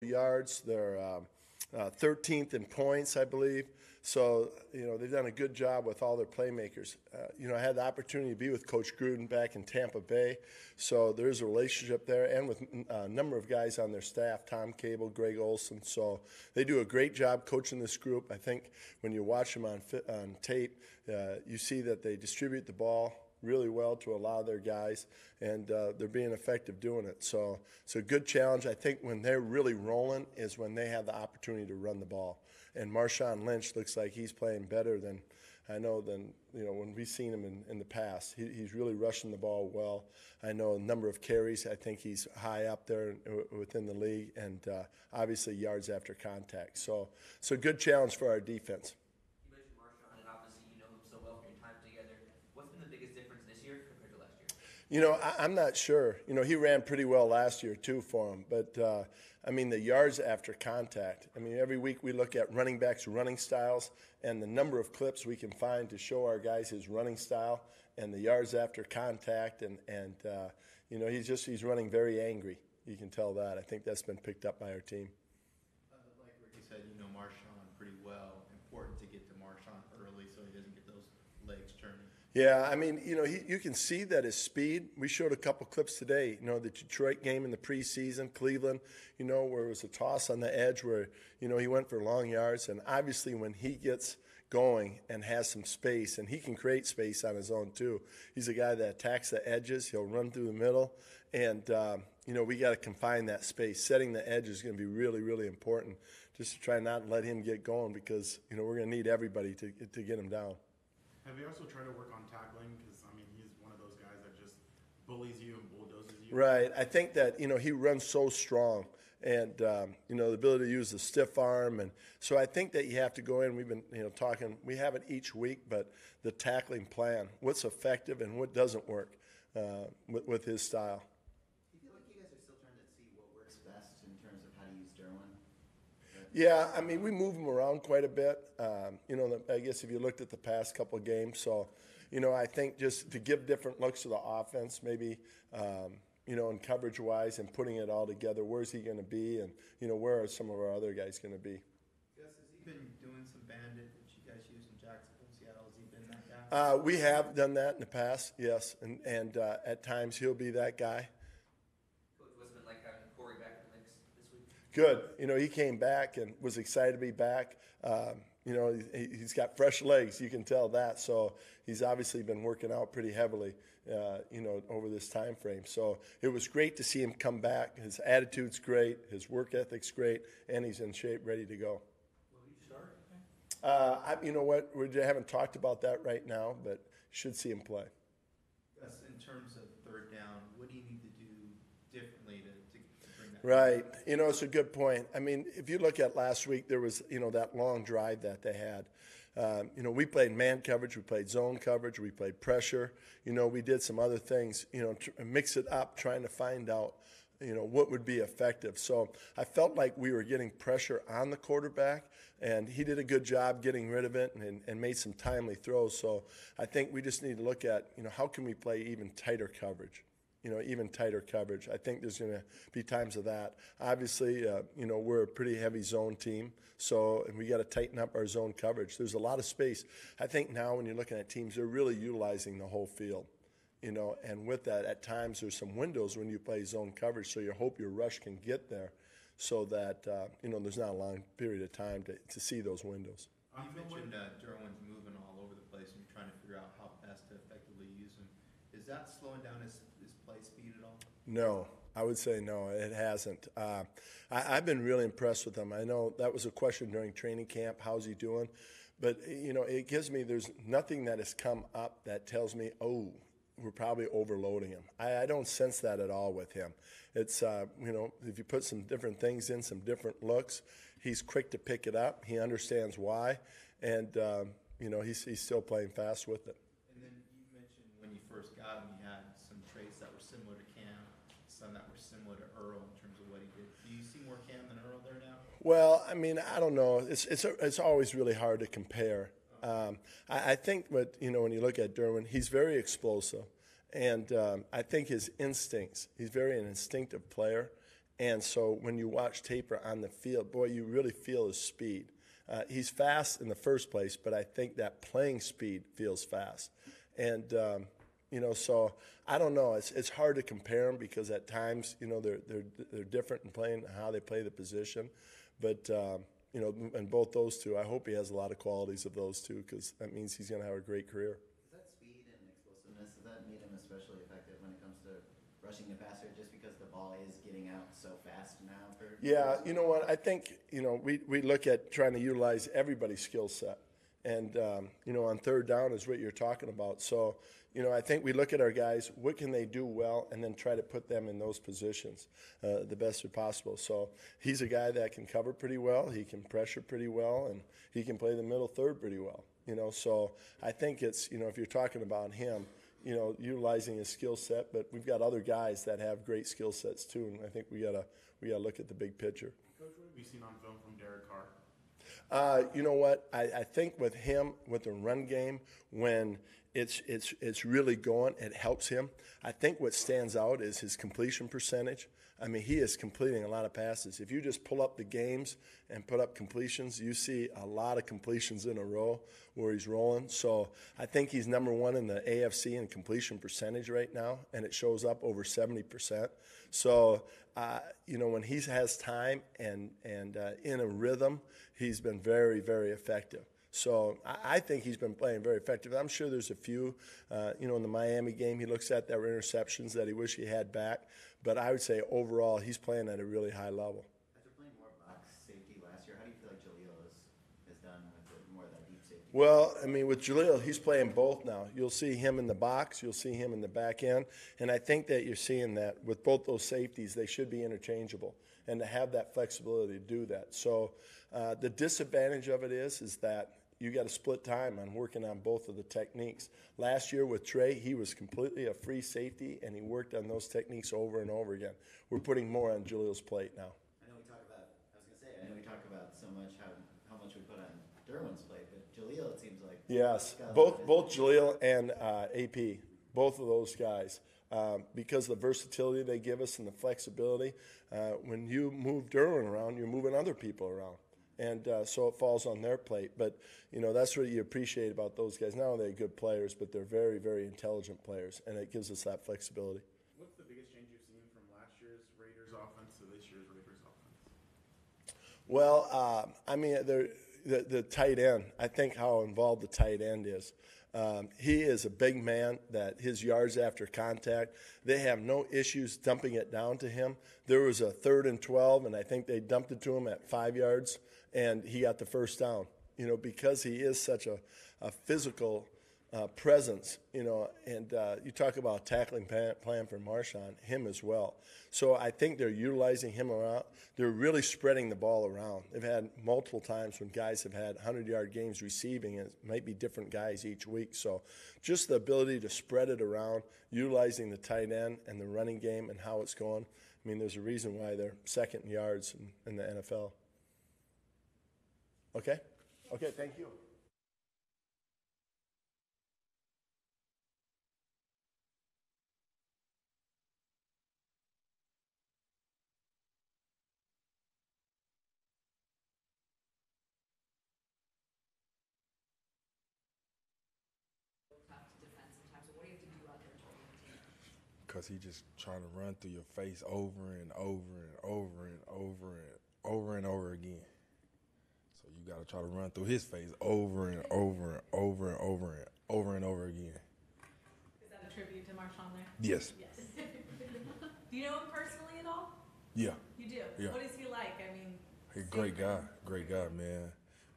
yards. They're 13th in points, I believe. So, they've done a good job with all their playmakers. I had the opportunity to be with Coach Gruden back in Tampa Bay. So there's a relationship there, and with a number of guys on their staff, Tom Cable, Greg Olson. So they do a great job coaching this group. I think when you watch them on tape, you see that they distribute the ball really well to allow their guys, and they're being effective doing it. So it's a good challenge. I think when they're really rolling is when they have the opportunity to run the ball. And Marshawn Lynch looks like he's playing better than when we've seen him in the past. He's really rushing the ball well. I know a number of carries. I think he's high up there within the league, and obviously yards after contact. So it's a good challenge for our defense. You mentioned Marshawn, and obviously you know him so well from your time together. What's been the biggest difference this year compared to last year? I'm not sure. He ran pretty well last year too for him, but the yards after contact. Every week we look at running backs' running styles and the number of clips we can find to show our guys his running style and the yards after contact, and he's running very angry. You can tell that. I think that's been picked up by our team. Like Ricky said, you know Marshawn pretty well. Important to get to Marshawn early so he doesn't get those legs turning. Yeah, you can see that his speed. We showed a couple clips today. The Detroit game in the preseason, Cleveland, where it was a toss on the edge where, he went for long yards. And obviously when he gets going and has some space, and he can create space on his own too. He's a guy that attacks the edges. He'll run through the middle. And, we got to confine that space. Setting the edge is going to be really, really important just to try not to let him get going because, we're going to need everybody to get him down. Have you also tried to work on tackling? Because, he's one of those guys that just bullies you and bulldozes you. Right. I think that, he runs so strong and, the ability to use the stiff arm. And so I think that you have to go in. We've been, talking. We have it each week, but the tackling plan, what's effective and what doesn't work with his style. Do you feel like you guys are still trying to see what works best in terms of how to use Derwin? Yeah, we move him around quite a bit. I guess if you looked at the past couple of games, so, I think just to give different looks to the offense, maybe, and coverage-wise and putting it all together, where's he going to be and, where are some of our other guys going to be? Gus, has he been doing some bandit that you guys use in Jacksonville, Seattle? Has he been that guy? We have done that in the past, yes, and at times he'll be that guy. Good. He came back and was excited to be back. He's got fresh legs. You can tell that. So he's obviously been working out pretty heavily, over this time frame. So it was great to see him come back. His attitude's great. His work ethic's great. And he's in shape, ready to go. Will he start? You know what? We haven't talked about that right now, but should see him play. Gus, in terms of third down, what do you need to do differently to bring that? Right. It's a good point. If you look at last week, there was, that long drive that they had. We played man coverage, we played zone coverage, we played pressure. We did some other things, mix it up, trying to find out, what would be effective. So I felt like we were getting pressure on the quarterback, and he did a good job getting rid of it and made some timely throws. So I think we just need to look at, how can we play even tighter coverage? Even tighter coverage. I think there's going to be times of that. Obviously, we're a pretty heavy zone team, so we got to tighten up our zone coverage. There's a lot of space. I think now when you're looking at teams, they're really utilizing the whole field, and with that, at times there's some windows when you play zone coverage, so you hope your rush can get there so that, there's not a long period of time to see those windows. You mentioned Derwin's moving all over the place, and you're trying to figure out how best to effectively use him. Is that slowing down his play speed at all? No, I would say no, it hasn't. I've been really impressed with him. I know that was a question during training camp, how's he doing? But, it gives me, there's nothing that has come up that tells me, oh, we're probably overloading him. I don't sense that at all with him. It's, if you put some different things in, some different looks, he's quick to pick it up. He understands why, and, he's still playing fast with it. And then you mentioned when you first got him, you had some traits that were similar to Cam, some that were similar to Earl in terms of what he did. Do you see more Cam than Earl there now? Well, I don't know. It's always really hard to compare. I think when you look at Derwin, he's very explosive, and I think his instincts. He's very an instinctive player, And so when you watch Taper on the field, boy, you really feel his speed. He's fast in the first place, but I think that playing speed feels fast. And, so I don't know. It's hard to compare them because at times, they're different in playing how they play the position. But, and both those two, I hope he has a lot of qualities of those two because that means he's going to have a great career. Is that speed and explosiveness, does that make him especially effective when it comes to rushing the passer just because the ball is getting out so fast now? Yeah, you know what? I think, we look at trying to utilize everybody's skill set. And, on third down is what you're talking about. So, I think we look at our guys, what can they do well, and then try to put them in those positions the best way possible. So he's a guy that can cover pretty well, he can pressure pretty well, and he can play the middle third pretty well. So I think it's, if you're talking about him, utilizing his skill set, but we've got other guys that have great skill sets too, and I think we gotta look at the big picture. Coach, what have you seen on film from Derek Carr? You know what? I think with him, with the run game, when it's really going, it helps him. I think what stands out is his completion percentage. I mean, he is completing a lot of passes. If you just pull up the games and put up completions, you see a lot of completions in a row where he's rolling. So I think he's number one in the AFC in completion percentage right now, and it shows up over 70%. So, when he has time and in a rhythm, he's been very, very effective. So I think he's been playing very effective. I'm sure there's a few, in the Miami game he looks at that were interceptions that he wish he had back. But I would say overall he's playing at a really high level. After playing more box safety last year, how do you feel like Jaleel has done with more of that deep safety? Well, I mean, with Jaleel, he's playing both now. You'll see him in the box. You'll see him in the back end. And I think that you're seeing that with both those safeties, they should be interchangeable. And to have that flexibility to do that. So the disadvantage of it is that you got to split time on working on both of the techniques. Last year with Trey, he was completely a free safety, and he worked on those techniques over and over again. We're putting more on Jaleel's plate now. I know we talk about so much how much we put on Derwin's plate, but Jaleel, it seems like. Yes, both Jaleel and AP, both of those guys. Because of the versatility they give us and the flexibility, when you move Derwin around, you're moving other people around. And so it falls on their plate. But, that's what you appreciate about those guys. Not only are they good players, but they're very, very intelligent players, and it gives us that flexibility. What's the biggest change you've seen from last year's Raiders offense to this year's Raiders offense? Well, the tight end, I think how involved the tight end is. He is a big man that his yards after contact, they have no issues dumping it down to him. There was a 3rd and 12, and I think they dumped it to him at 5 yards, and he got the first down, because he is such a physical presence, and you talk about tackling plan for Marshawn, him as well. So I think they're utilizing him around. They're really spreading the ball around. They've had multiple times when guys have had 100-yard games receiving, and it might be different guys each week. So just the ability to spread it around, utilizing the tight end and the running game and how it's going. I mean, there's a reason why they're second in yards in the NFL. Okay? Okay, thank you. Because he just trying to run through your face over and over and over and over and over and over again. So you got to try to run through his face over and over and over and over and over and over again. Is that a tribute to Marshawn there? Yes. Yes. Do you know him personally at all? Yeah. You do? Yeah. What is he like? I mean, He's a great guy, man.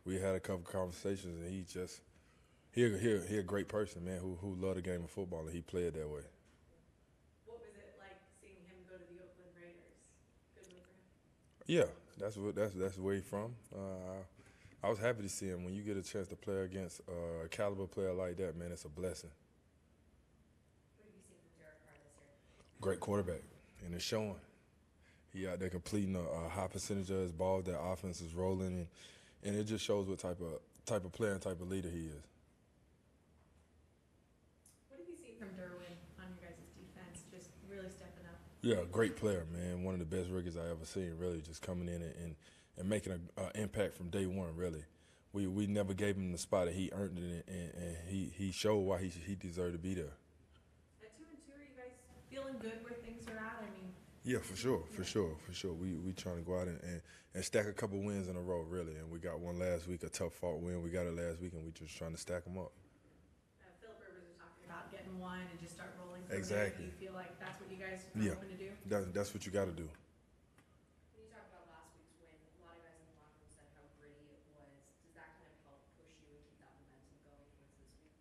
We had a couple conversations, and he a great person, man, who loved the game of football, and he played that way. What was it like seeing him go to the Oakland Raiders? Good move for him? Yeah, that's where he's from. I was happy to see him. When you get a chance to play against a caliber player like that, man, it's a blessing. What have you seen from Derek Carr this year? Great quarterback, and it's showing. He out there completing a high percentage of his balls. That offense is rolling, and it just shows what type of player and type of leader he is. What have you seen from Derwin on your guys' defense, just really stepping up? Yeah, great player, man. One of the best rookies I ever seen, really, just coming in and making an impact from day one, really. We never gave him the spot that he earned it, and he showed why he deserved to be there. At 2-2, are you guys feeling good where things are at? I mean, Yeah, for sure. We trying to go out and stack a couple wins in a row, really. And we got one last week, a tough fought win. We got it last week, and we just trying to stack them up. Philip Rivers was talking about getting one and just start rolling from Exactly. there. Do you feel like that's what you guys are Yeah, hoping to do? that's what you got to do. When you talk about last week's win, a lot of guys in the locker room said how gritty it was. Does that kind of help push you and keep that momentum going towards this week?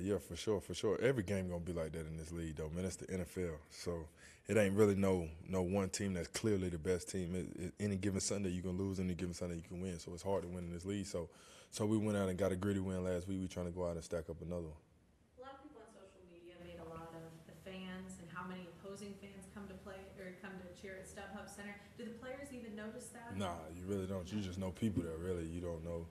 Yeah, for sure. Every game gonna be like that in this league, though, man. It's the NFL, so it ain't really no one team that's clearly the best team. Any given Sunday you can lose, any given Sunday you can win. So it's hard to win in this league. So we went out and got a gritty win last week. We trying to go out and stack up another one. A lot of people on social media made a lot of the fans and how many opposing fans come to play or come to cheer at StubHub Center. Do the players even notice that? Nah, you really don't. You just know people there. Really, you don't know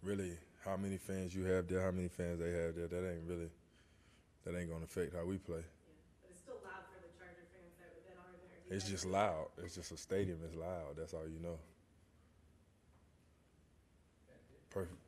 really how many fans you have there, how many fans they have there. That ain't gonna affect how we play. Yeah, but it's still loud for the Charger fans that are there. Do you It's guys just feel loud. It's just a stadium. It's loud. That's all you know. Perfect.